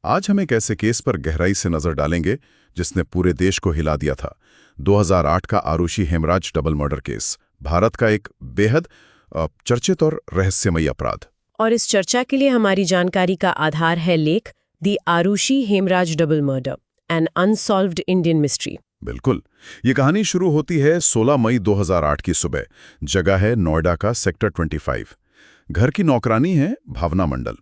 आज हम एक ऐसे केस पर गहराई से नजर डालेंगे जिसने पूरे देश को हिला दिया था। 2008 का Aarushi Hemraj double murder case, Bharat का एक बेहद चर्चित और रहस्यमयी अपराध। और इस चर्चा के लिए हमारी जानकारी का आधार है लेख the Aarushi Hemraj double murder an unsolved Indian mystery. बिल्कुल, ये कहानी शुरू होती है 16 मई 2008 की सुबह। जगह है नोएडा का सेक्टर 25। घर की नौकरानी है भावना मंडल।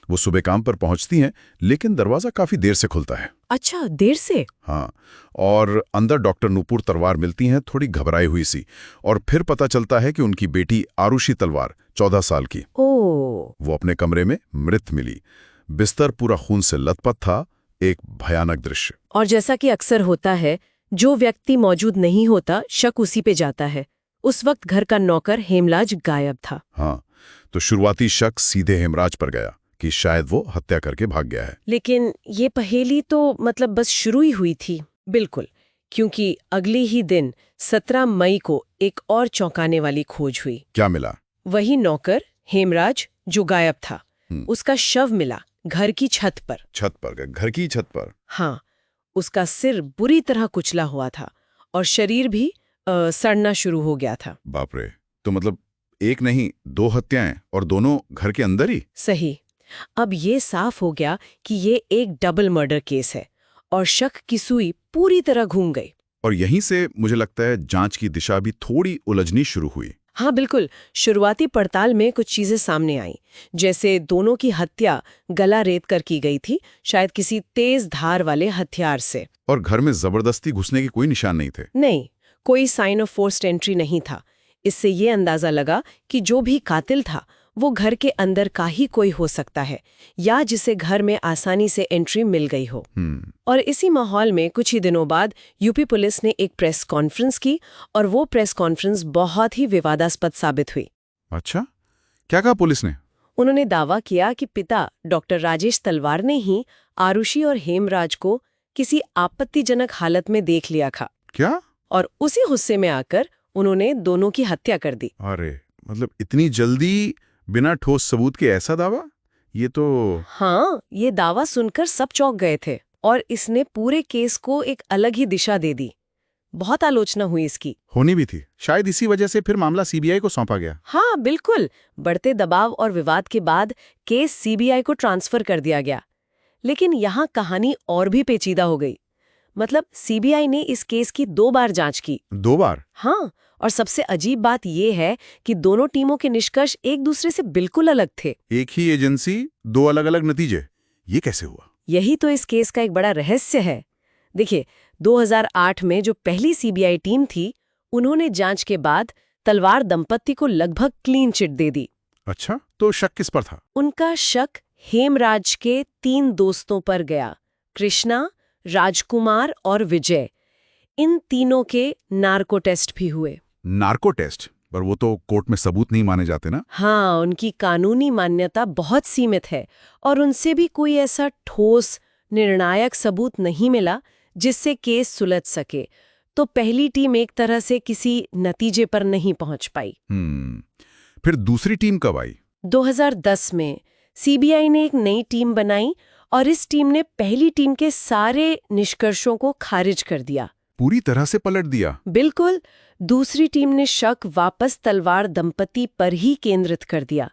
वो सुबह काम पर पहुंचती हैं, लेकिन दरवाजा काफी देर से खुलता है। अच्छा, देर से? हाँ, और अंदर डॉक्टर नूपुर तलवार मिलती हैं, थोड़ी घबराई हुई सी। और फिर पता चलता है कि उनकी बेटी आरुषि तलवार 14 साल की, वो अपने कमरे में मृत मिली। बिस्तर पूरा खून से लथपथ था। एक भयानक दृश्य। और जैसा कि अक्सर होता है, जो व्यक्ति मौजूद नहीं होता शक उसी पे जाता है। उस वक्त घर का नौकर हेमराज गायब था। हाँ, तो शुरुआती शक सीधे हेमराज पर गया कि शायद वो हत्या करके भाग गया है। लेकिन ये पहेली तो बस शुरू ही हुई थी। बिल्कुल, क्योंकि अगले ही दिन 17 मई को एक और चौंकाने वाली खोज हुई। क्या मिला? वही नौकर हेमराज जो गायब था, उसका शव मिला घर की छत पर। घर की छत पर? हाँ, उसका सिर बुरी तरह कुचला हुआ था और शरीर भी सड़ना शुरू हो गया था। बाप रे, तो मतलब एक नहीं 2 हत्याएं, और दोनों घर के अंदर ही? सही। अब ये साफ हो गया कि ये एक डबल मर्डर केस है और शक की सुई पूरी तरह घूम गई। और यहीं से मुझे लगता है जांच की दिशा भी थोड़ी उलझनी शुरू हुई। हाँ बिल्कुल, शुरुआती पड़ताल में कुछ चीजें सामने आईं, जैसे दोनों की हत्या गला रेत कर की गई थी, शायद किसी तेज धार वाले हथियार से। और घर में जबरदस्ती घुसने के कोई निशान नहीं थे? नहीं, कोई साइन ऑफ फोर्स्ड एंट्री नहीं था। इससे ये अंदाजा लगा कि जो भी कातिल था वो घर के अंदर का ही कोई हो सकता है, या जिसे घर में आसानी से एंट्री मिल गई हो। और इसी माहौल में कुछ ही दिनों बाद यूपी पुलिस ने एक प्रेस कॉन्फ्रेंस की, और वो प्रेस कॉन्फ्रेंस बहुत ही विवादास्पद साबित हुई। अच्छा, क्या कहा पुलिस ने? उन्होंने दावा किया कि पिता डॉक्टर राजेश तलवार ने ही आरुषि और हेमराज को किसी आपत्तिजनक हालत में देख लिया था। क्या? और उसी गुस्से में आकर उन्होंने दोनों की हत्या कर दी। अरे, मतलब इतनी जल्दी, बिना ठोस सबूत के ऐसा दावा? ये तो... हाँ, ये दावा सुनकर सब चौंक गए थे और इसने पूरे केस को एक अलग ही दिशा दे दी। बहुत आलोचना हुई इसकी। होनी भी थी, शायद इसी वजह से फिर मामला सीबीआई को सौंपा गया। हाँ बिल्कुल, बढ़ते दबाव और विवाद के बाद केस सीबीआई को ट्रांसफर कर दिया गया। लेकिन यहाँ कहानी और भी पेचीदा हो गई। मतलब सीबीआई ने इस केस की 2 बार जांच की। 2 बार? हाँ, और सबसे अजीब बात यह है कि दोनों टीमों के निष्कर्ष एक दूसरे से बिल्कुल अलग थे। एक ही एजेंसी, 2 अलग-अलग नतीजे, ये कैसे हुआ? यही तो इस केस का एक बड़ा रहस्य है। देखिए, 2008 में जो पहली सीबीआई टीम थी, उन्होंने जांच के बाद तलवार दंपत्ति को लगभग क्लीन चिट दे दी। अच्छा, तो शक किस पर था? उनका शक हेमराज के 3 दोस्तों पर गया, कृष्णा, राजकुमार और विजय। इन तीनों के नार्को टेस्ट भी हुए। Narco test? पर वो तो कोर्ट में सबूत नहीं माने जाते ना? हाँ, उनकी कानूनी मान्यता बहुत सीमित है और उनसे भी कोई ऐसा ठोस निर्णायक सबूत नहीं मिला जिससे केस सुलझ सके। तो पहली टीम एक तरह से किसी नतीजे पर नहीं पहुंच पाई। फिर दूसरी टीम कब आई? 2010 में सीबीआई ने एक नई टीम बनाई और इस टीम ने पहली टीम के सारे निष्कर्षों को खारिज कर दिया। पूरी तरह से पलट दिया? बिल्कुल। दूसरी टीम ने शक वापस तलवार दंपति पर ही केंद्रित कर दिया।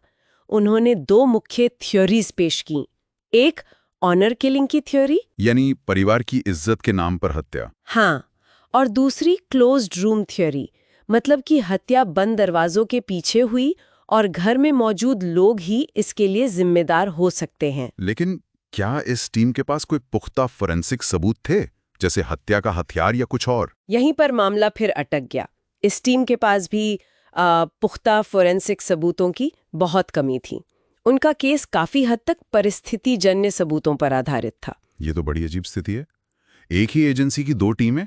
उन्होंने 2 मुख्य थ्योरीज पेश की। एक ऑनर किलिंग की थ्योरी, यानी परिवार की इज्जत के नाम पर हत्या। हाँ, और दूसरी क्लोज्ड रूम थ्योरी, मतलब कि हत्या बंद दरवाजों के पीछे हुई और घर में मौजूद लोग ही इसके लिए जिम्मेदार हो सकते हैं। लेकिन क्या इस टीम के पास कोई पुख्ता फोरेंसिक सबूत थे, जैसे हत्या का हथियार या कुछ और? यहीं पर मामला फिर अटक गया। इस टीम के पास भी पुख्ता फोरेंसिक सबूतों की बहुत कमी थी। उनका केस काफी हद तक परिस्थितिजन्य सबूतों पर आधारित था। ये तो बड़ी अजीब स्थिति है। एक ही एजेंसी की 2 टीमें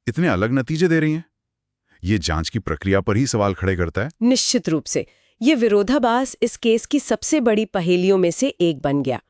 इतने अलग नतीजे दे रही हैं। ये जांच की प्रक्रिया पर ही सवाल खड़े करता है। निश्चित रूप से ये विरोधाभास इस केस की सबसे बड़ी पहेलियों में से एक बन गया।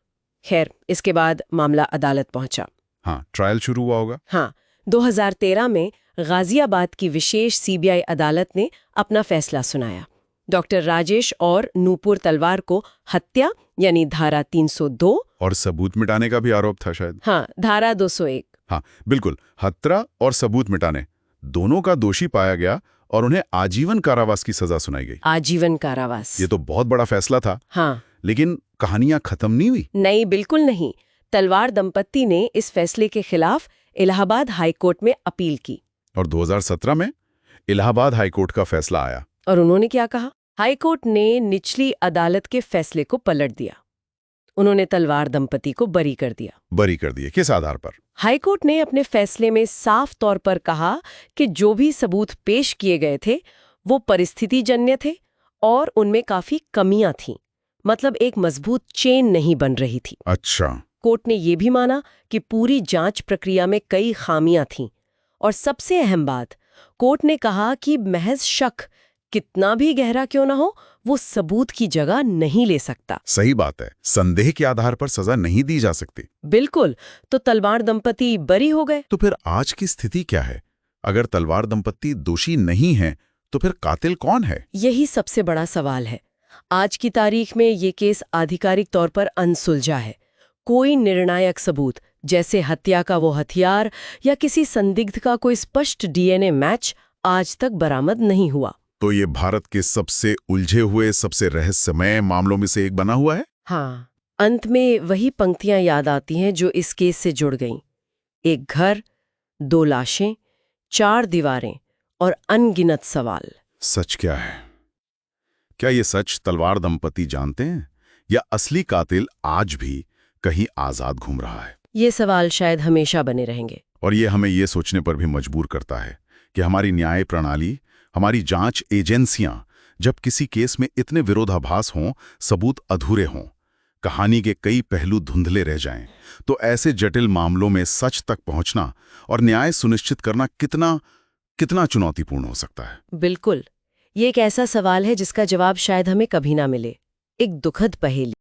खैर, इसके बाद मामला अदालत पहुंचा। हाँ, ट्रायल शुरू हुआ होगा। हाँ, 2013 में गाजियाबाद की विशेष सीबीआई अदालत ने अपना फैसला सुनाया। डॉक्टर राजेश और नूपुर तलवार को हत्या यानी धारा 302। और सबूत मिटाने का भी आरोप था शायद। हाँ, धारा 201। हाँ बिल्कुल, हत्या और सबूत मिटाने दोनों का दोषी पाया गया और उन्हें आजीवन कारावास की सजा सुनाई गई। आजीवन कारावास। ये तो बहुत बड़ा फैसला था। हाँ, लेकिन कहानियां खत्म नहीं हुई। नहीं, बिल्कुल नहीं। तलवार दंपत्ति ने इस फैसले के खिलाफ इलाहाबाद हाईकोर्ट में अपील की। और 2017 में इलाहाबाद हाईकोर्ट का फैसला आया। और उन्होंने क्या कहा? हाईकोर्ट ने निचली अदालत के फैसले को पलट दिया। उन्होंने तलवार दंपति को बरी कर दिया। बरी कर दिए? किस आधार पर? हाईकोर्ट ने अपने फैसले में साफ तौर पर कहा कि जो भी सबूत पेश किए गए थे वो परिस्थितिजन्य थे और उनमें काफी कमियां थीं। मतलब एक मजबूत चेन नहीं बन रही थी। अच्छा। कोर्ट ने ये भी माना कि पूरी जांच प्रक्रिया में कई खामियां थीं। और सबसे अहम बात, कोर्ट ने कहा कि महज शक कितना भी गहरा क्यों ना हो, वो सबूत की जगह नहीं ले सकता। सही बात है, संदेह के आधार पर सजा नहीं दी जा सकती। बिल्कुल। तो तलवार दंपति बरी हो गए। तो फिर आज की स्थिति क्या है? अगर तलवार दंपत्ति दोषी नहीं है तो फिर कातिल कौन है? यही सबसे बड़ा सवाल है। आज की तारीख में ये केस आधिकारिक तौर पर अनसुलझा है। कोई निर्णायक सबूत, जैसे हत्या का वो हथियार या किसी संदिग्ध का कोई स्पष्ट डीएनए मैच, आज तक बरामद नहीं हुआ। तो ये भारत के सबसे उलझे हुए, सबसे रहस्यमय मामलों में से एक बना हुआ है। हाँ, अंत में वही पंक्तियां याद आती हैं जो इस केस से जुड़ गईं। एक घर, 2 लाशें, 4 दीवारें और अनगिनत सवाल। सच क्या है? क्या ये सच तलवार दंपति जानते हैं या असली कातिल आज भी कहीं आजाद घूम रहा है? ये सवाल शायद हमेशा बने रहेंगे। और ये हमें ये सोचने पर भी मजबूर करता है कि हमारी न्याय प्रणाली, हमारी जांच एजेंसियां जब किसी केस में इतने विरोधाभास हों, सबूत अधूरे हों, कहानी के कई पहलू धुंधले रह जाएं, तो ऐसे जटिल मामलों में सच तक पहुंचना और न्याय सुनिश्चित करना कितना चुनौतीपूर्ण हो सकता है। बिल्कुल। ये एक ऐसा सवाल है जिसका जवाब शायद हमें कभी ना मिले। एक दुखद पहेली।